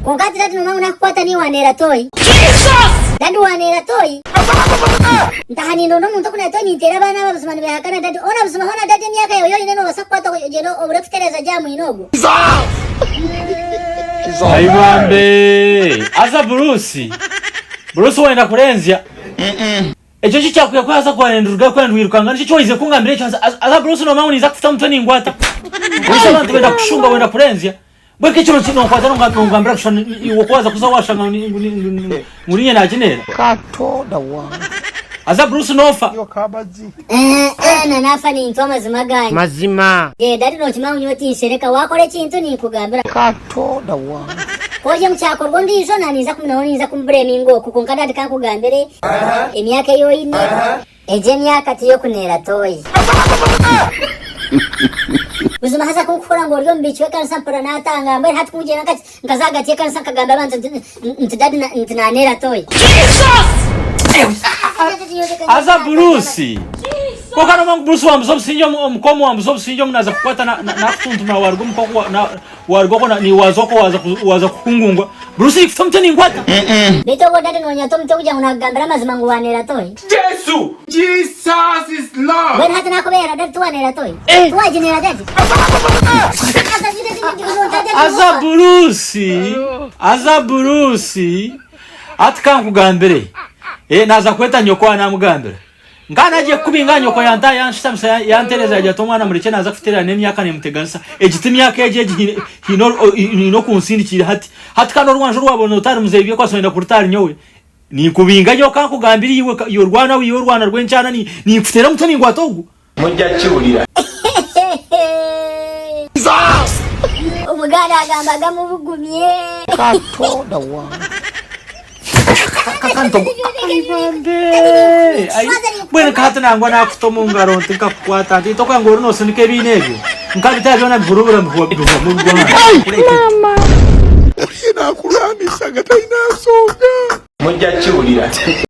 Kukati dadi no mauna kukwata ni wanera toy. Dadi wanera toy. Ntahani no muntu kuna toy nitera bana babusumana behakana dadi ona busuma hona dadi myaka yoyo ineno basakwata jeno oburefutereza jamu inogo. Aibambe aza Bruce wenda kurenzya ejo chichakwe kwaza kwanduruga kwandwirukanga nicho choize kungambire cyo aza Bruce no mauni za kufuta mutoni ngwata Bruce abantu wenda kushunga wenda kurenzya bweke cyo kino kwaza ngambira kushana iwo kwaza kuzawasha nguriye na jinera katoda wa aza Bruce nofa yo kabazi na nafa ni ntoma zimaganya mazima dadi no chimauni oti nsereka wakore chintu ni kugambira katoda wa koje mchako gondi izo naniza kumnaoniza kumbremingo kukonkada ati kankugambire emyaka yo ine eje myaka tiyo kunera toy Uzuma hasa kukura ngo ryo mbichwe kansa mpora natanga mbe hati kuje nakati ngazaga tie kansa kagamba bantu ntidadi ntinanera toy aza Bruce kokana mangu Bruce wa mzobsinjo mkomo wa mzobsinjo mnaza kukwata na kutuntu na wargo mkoko na wargo ni wazoko waza kukungungwa Bruce ifuta mtani ngwata Beto go dadi no nyato mte kuja unagambira mazima ngwanera toy Jesus is Lord ben hata nakobera dadi tuwanera toy tuwajinera dadi aza Bruce atikankugambire naza kweta nyoko anamugambira ngana je kubinga nyoko yanta yanshitamsa yantereza ya tomwana muri cyana za kufitira nemyaka ne mutegansa egitimi yake eje hino kunsindi kiri hati kano rwanje rwabona utari muzebye kwasonda kurutari nyowe ni kubinga nyoka kankugambira yiwe yorwana wiwe rwana rwencana ni kufitira mutoni ngwatogu mujya cyurira umugana agambaga mubugumye katoda wa kanto bwene kata nangwa nakutomo ngaro ntika kwata ndito kwa ngoro no sunike binebyo nkabita byona bivurubura mvuwa mu Rwanda mama ina kuramisha gataina soga mujya cyurira